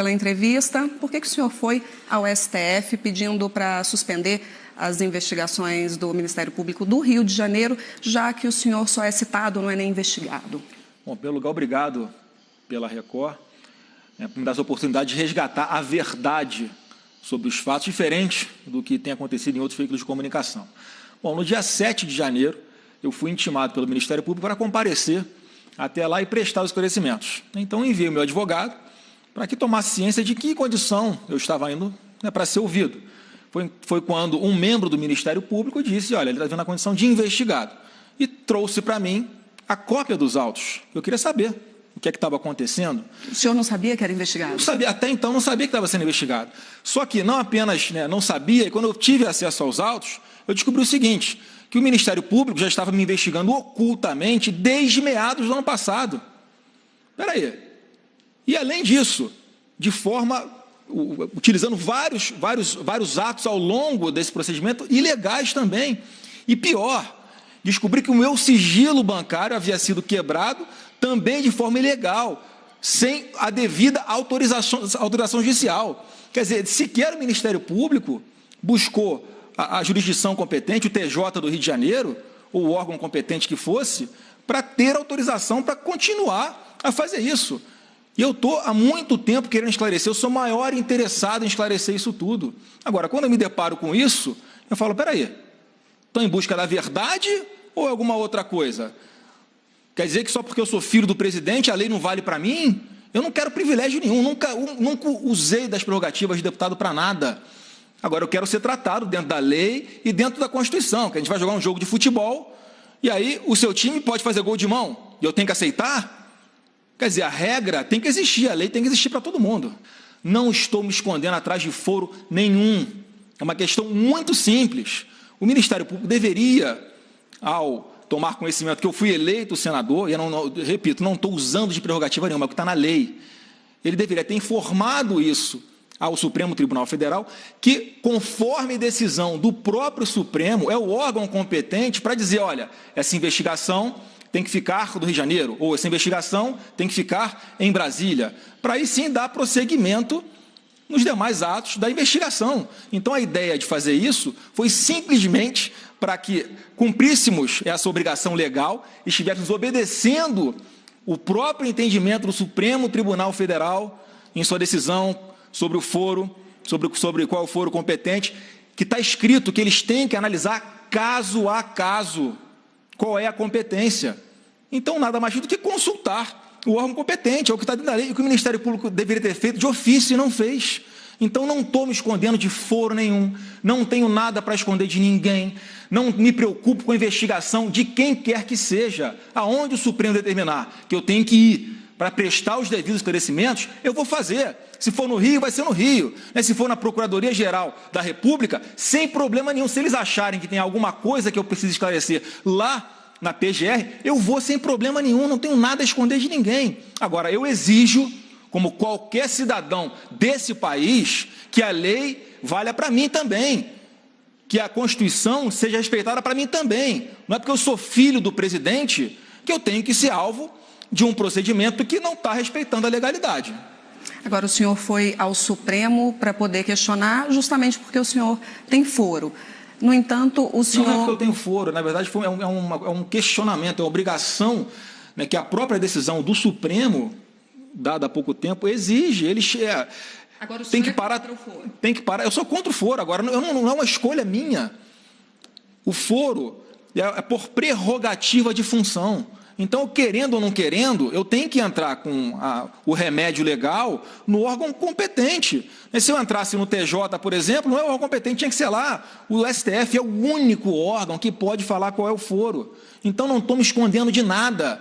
pela entrevista. Por que o senhor foi ao STF pedindo para suspender as investigações do Ministério Público do Rio de Janeiro, já que o senhor só é citado, não é nem investigado? Bom, em primeiro lugar, obrigado pela Record, por me dar essa oportunidade de resgatar a verdade sobre os fatos, diferente do que tem acontecido em outros veículos de comunicação. Bom, no dia 7 de janeiro, eu fui intimado pelo Ministério Público para comparecer até lá e prestar os esclarecimentos. Então, enviei o meu advogado para que tomasse ciência de que condição eu estava indo, para ser ouvido. Foi quando um membro do Ministério Público disse, olha, ele está vendo a condição de investigado, e trouxe para mim a cópia dos autos. Eu queria saber o que é que estava acontecendo. O senhor não sabia que era investigado? Não sabia, até então não sabia que estava sendo investigado. Só que não apenas não sabia, e quando eu tive acesso aos autos, eu descobri o seguinte, que o Ministério Público já estava me investigando ocultamente desde meados do ano passado. Espera aí. E, além disso, de forma, utilizando vários atos ao longo desse procedimento, ilegais também. E pior, descobri que o meu sigilo bancário havia sido quebrado também de forma ilegal, sem a devida autorização judicial. Quer dizer, sequer o Ministério Público buscou a jurisdição competente, o TJ do Rio de Janeiro, ou o órgão competente que fosse, para ter autorização para continuar a fazer isso. E eu estou há muito tempo querendo esclarecer, eu sou o maior interessado em esclarecer isso tudo. Agora, quando eu me deparo com isso, eu falo, espera aí, estão em busca da verdade ou é alguma outra coisa? Quer dizer que só porque eu sou filho do presidente, a lei não vale para mim? Eu não quero privilégio nenhum, nunca usei das prerrogativas de deputado para nada. Agora, eu quero ser tratado dentro da lei e dentro da Constituição, que a gente vai jogar um jogo de futebol, e aí o seu time pode fazer gol de mão, e eu tenho que aceitar? Quer dizer, a regra tem que existir, a lei tem que existir para todo mundo. Não estou me escondendo atrás de foro nenhum. É uma questão muito simples. O Ministério Público deveria, ao tomar conhecimento que eu fui eleito senador, e eu repito, não estou usando de prerrogativa nenhuma, é o que está na lei, ele deveria ter informado isso ao Supremo Tribunal Federal, que, conforme decisão do próprio Supremo, é o órgão competente para dizer, olha, essa investigação tem que ficar do Rio de Janeiro, ou essa investigação tem que ficar em Brasília, para aí sim dar prosseguimento nos demais atos da investigação. Então, a ideia de fazer isso foi simplesmente para que cumpríssemos essa obrigação legal e estivéssemos obedecendo o próprio entendimento do Supremo Tribunal Federal em sua decisão sobre o foro, sobre qual é o foro competente, que está escrito que eles têm que analisar caso a caso qual é a competência. Então, nada mais do que consultar o órgão competente, é o que está dentro da lei, o que o Ministério Público deveria ter feito de ofício e não fez. Então, não estou me escondendo de foro nenhum, não tenho nada para esconder de ninguém, não me preocupo com a investigação de quem quer que seja, aonde o Supremo determinar que eu tenho que ir para prestar os devidos esclarecimentos, eu vou fazer. Se for no Rio, vai ser no Rio. Se for na Procuradoria-Geral da República, sem problema nenhum. Se eles acharem que tem alguma coisa que eu preciso esclarecer lá na PGR, eu vou sem problema nenhum, não tenho nada a esconder de ninguém. Agora, eu exijo, como qualquer cidadão desse país, que a lei valha para mim também, que a Constituição seja respeitada para mim também. Não é porque eu sou filho do presidente que eu tenho que ser alvo de um procedimento que não está respeitando a legalidade. Agora, o senhor foi ao Supremo para poder questionar, justamente porque o senhor tem foro. No entanto, o senhor... Não é porque eu tenho foro, na verdade é um questionamento, é uma obrigação, que a própria decisão do Supremo, dada há pouco tempo, exige. Agora, o senhor tem que parar, contra o foro. Tem que parar. Eu sou contra o foro, agora não é uma escolha minha. O foro é por prerrogativa de função. Então, querendo ou não querendo, eu tenho que entrar com o remédio legal no órgão competente. Se eu entrasse no TJ, por exemplo, não é o órgão competente, tinha que ser lá. O STF é o único órgão que pode falar qual é o foro. Então, não estou me escondendo de nada.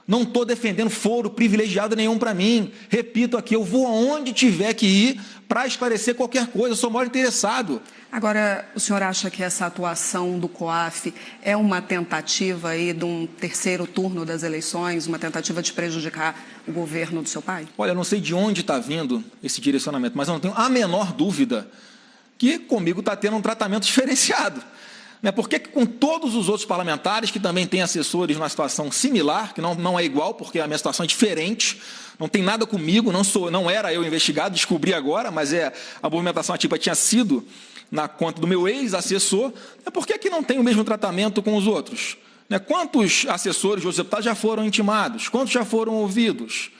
Não estou defendendo foro privilegiado nenhum para mim. Repito aqui, eu vou aonde tiver que ir para esclarecer qualquer coisa, eu sou o maior interessado. Agora, o senhor acha que essa atuação do COAF é uma tentativa aí de um terceiro turno das eleições, uma tentativa de prejudicar o governo do seu pai? Olha, eu não sei de onde está vindo esse direcionamento, mas eu não tenho a menor dúvida que comigo está tendo um tratamento diferenciado. Por que com todos os outros parlamentares que também têm assessores numa situação similar, que não é igual, porque a minha situação é diferente, não tem nada comigo, não era eu investigado, descobri agora, mas a movimentação ativa tinha sido na conta do meu ex-assessor, por que não tem o mesmo tratamento com os outros? Quantos assessores de outros deputados já foram intimados? Quantos já foram ouvidos?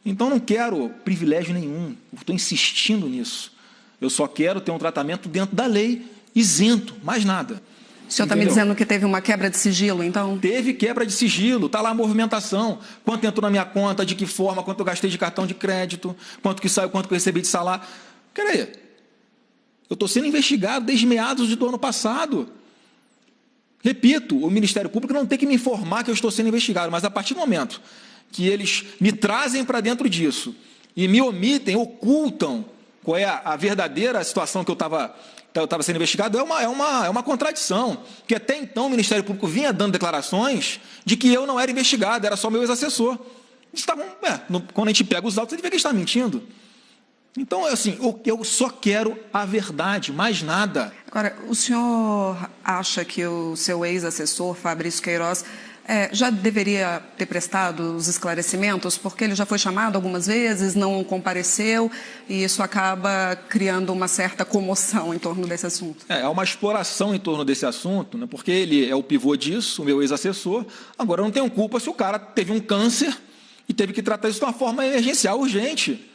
Então, não quero privilégio nenhum, estou insistindo nisso. Eu só quero ter um tratamento dentro da lei, isento, mais nada. O senhor está me dizendo que teve uma quebra de sigilo, então? Teve quebra de sigilo, está lá a movimentação. Quanto entrou na minha conta, de que forma, quanto eu gastei de cartão de crédito, quanto que saiu, quanto que eu recebi de salário. Peraí, eu estou sendo investigado desde meados do ano passado. Repito, o Ministério Público não tem que me informar que eu estou sendo investigado, mas a partir do momento que eles me trazem para dentro disso e me omitem, ocultam qual é a verdadeira situação que eu estava sendo investigado, é uma contradição, porque até então o Ministério Público vinha dando declarações de que eu não era investigado, era só meu ex-assessor. Quando a gente pega os autos, ele vê que está mentindo. Então, assim, eu só quero a verdade, mais nada. Agora, o senhor acha que o seu ex-assessor, Fabrício Queiroz, já deveria ter prestado os esclarecimentos, porque ele já foi chamado algumas vezes, não compareceu, e isso acaba criando uma certa comoção em torno desse assunto? Há uma exploração em torno desse assunto, porque ele é o pivô disso, o meu ex-assessor. Agora, eu não tenho culpa se o cara teve um câncer e teve que tratar isso de uma forma emergencial, urgente.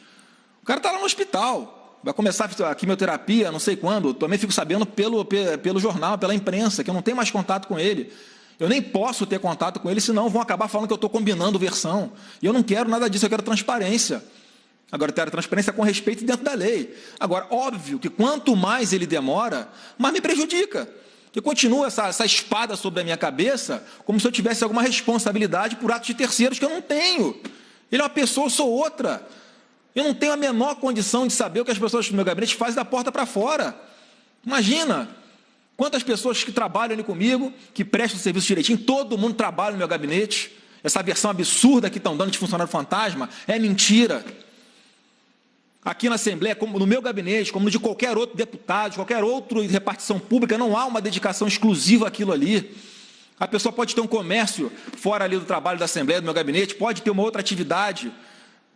O cara está lá no hospital, vai começar a quimioterapia, não sei quando. Também fico sabendo pelo jornal, pela imprensa, que eu não tenho mais contato com ele. Eu nem posso ter contato com ele, senão vão acabar falando que eu estou combinando versão. E eu não quero nada disso, eu quero transparência. Agora, eu quero transparência com respeito dentro da lei. Agora, óbvio que quanto mais ele demora, mais me prejudica. Que continua essa espada sobre a minha cabeça, como se eu tivesse alguma responsabilidade por atos de terceiros que eu não tenho. Ele é uma pessoa, eu sou outra. Eu não tenho a menor condição de saber o que as pessoas do meu gabinete fazem da porta para fora. Imagina quantas pessoas que trabalham ali comigo, que prestam serviço direitinho, todo mundo trabalha no meu gabinete. Essa versão absurda que estão dando de funcionário fantasma é mentira. Aqui na Assembleia, como no meu gabinete, como no de qualquer outro deputado, de qualquer outro de repartição pública, não há uma dedicação exclusiva àquilo ali. A pessoa pode ter um comércio fora ali do trabalho da Assembleia, do meu gabinete, pode ter uma outra atividade.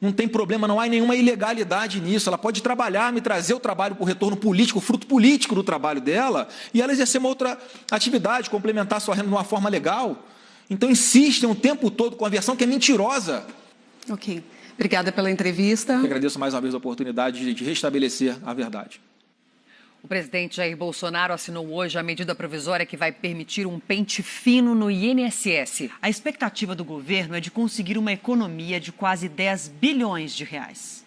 Não tem problema, não há nenhuma ilegalidade nisso. Ela pode trabalhar, me trazer o trabalho por retorno político, fruto político do trabalho dela, e ela exercer uma outra atividade, complementar sua renda de uma forma legal. Então, insistem o tempo todo com a versão que é mentirosa. Ok. Obrigada pela entrevista. Eu agradeço mais uma vez a oportunidade de restabelecer a verdade. O presidente Jair Bolsonaro assinou hoje a medida provisória que vai permitir um pente fino no INSS. A expectativa do governo é de conseguir uma economia de quase 10 bilhões de reais.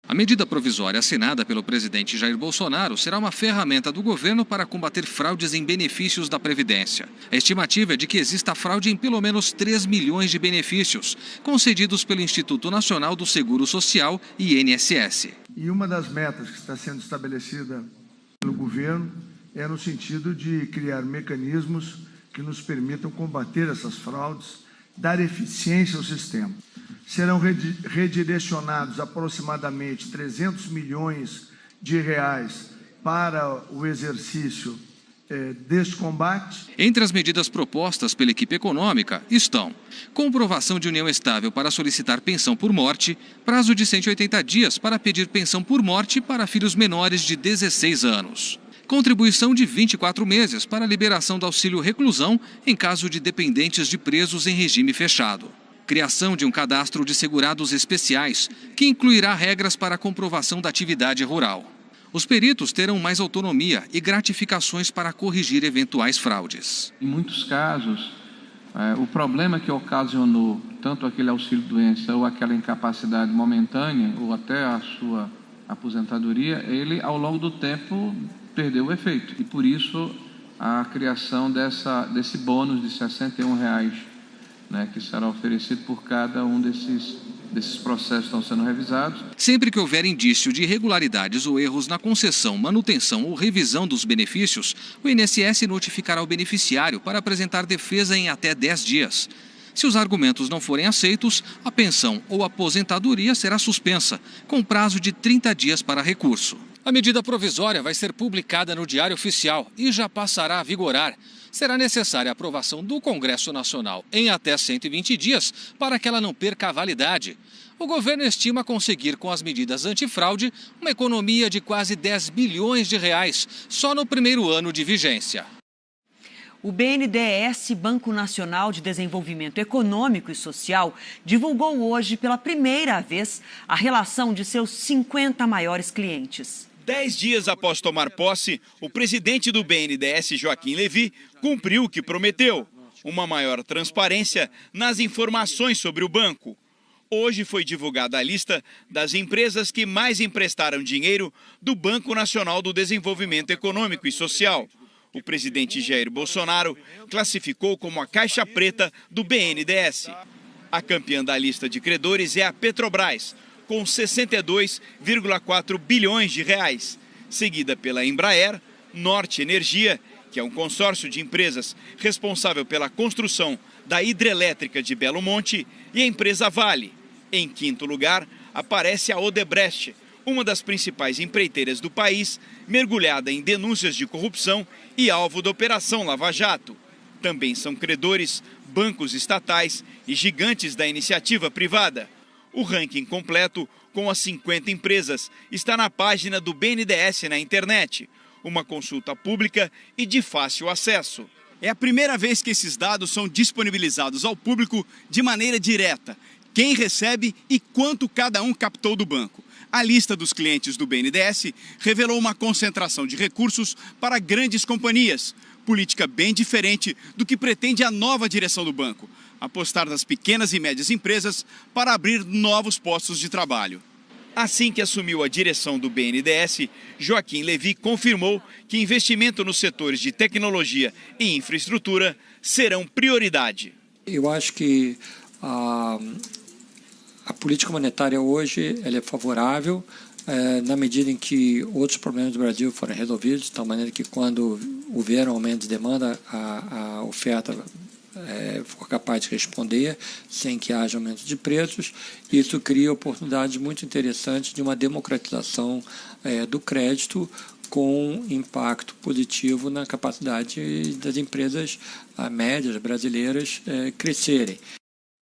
A medida provisória assinada pelo presidente Jair Bolsonaro será uma ferramenta do governo para combater fraudes em benefícios da Previdência. A estimativa é de que exista fraude em pelo menos 3 milhões de benefícios, concedidos pelo Instituto Nacional do Seguro Social e INSS. E uma das metas que está sendo estabelecida pelo governo é no sentido de criar mecanismos que nos permitam combater essas fraudes, dar eficiência ao sistema. Serão redirecionados aproximadamente 300 milhões de reais para o exercício deste combate. Entre as medidas propostas pela equipe econômica estão: comprovação de união estável para solicitar pensão por morte, prazo de 180 dias para pedir pensão por morte para filhos menores de 16 anos. Contribuição de 24 meses para a liberação do auxílio reclusão em caso de dependentes de presos em regime fechado. Criação de um cadastro de segurados especiais, que incluirá regras para a comprovação da atividade rural. Os peritos terão mais autonomia e gratificações para corrigir eventuais fraudes. Em muitos casos, o problema que ocasionou tanto aquele auxílio-doença ou aquela incapacidade momentânea ou até a sua aposentadoria, ele ao longo do tempo perdeu o efeito. E por isso a criação desse bônus de R$ 61,00, que será oferecido por cada um desses processos que estão sendo revisados. Sempre que houver indício de irregularidades ou erros na concessão, manutenção ou revisão dos benefícios, o INSS notificará o beneficiário para apresentar defesa em até 10 dias. Se os argumentos não forem aceitos, a pensão ou aposentadoria será suspensa, com prazo de 30 dias para recurso. A medida provisória vai ser publicada no Diário Oficial e já passará a vigorar. Será necessária a aprovação do Congresso Nacional em até 120 dias para que ela não perca a validade. O governo estima conseguir, com as medidas antifraude, uma economia de quase 10 bilhões de reais só no primeiro ano de vigência. O BNDES, Banco Nacional de Desenvolvimento Econômico e Social, divulgou hoje pela primeira vez a relação de seus 50 maiores clientes. 10 dias após tomar posse, o presidente do BNDES, Joaquim Levy, cumpriu o que prometeu: uma maior transparência nas informações sobre o banco. Hoje foi divulgada a lista das empresas que mais emprestaram dinheiro do Banco Nacional do Desenvolvimento Econômico e Social. O presidente Jair Bolsonaro classificou como a caixa preta do BNDES. A campeã da lista de credores é a Petrobras, com 62,4 bilhões de reais, seguida pela Embraer, Norte Energia, que é um consórcio de empresas responsável pela construção da hidrelétrica de Belo Monte, e a empresa Vale. Em quinto lugar, aparece a Odebrecht, uma das principais empreiteiras do país, mergulhada em denúncias de corrupção e alvo da Operação Lava Jato. Também são credores bancos estatais e gigantes da iniciativa privada. O ranking completo, com as 50 empresas, está na página do BNDES na internet, uma consulta pública e de fácil acesso. É a primeira vez que esses dados são disponibilizados ao público de maneira direta. Quem recebe e quanto cada um captou do banco. A lista dos clientes do BNDES revelou uma concentração de recursos para grandes companhias, política bem diferente do que pretende a nova direção do banco: apostar nas pequenas e médias empresas para abrir novos postos de trabalho. Assim que assumiu a direção do BNDES, Joaquim Levy confirmou que investimento nos setores de tecnologia e infraestrutura serão prioridade. Eu acho que a política monetária hoje ela é favorável na medida em que outros problemas do Brasil foram resolvidos, de tal maneira que quando houver um aumento de demanda, a oferta for capaz de responder sem que haja aumento de preços. Isso cria oportunidades muito interessantes de uma democratização do crédito, com impacto positivo na capacidade das empresas médias brasileiras crescerem.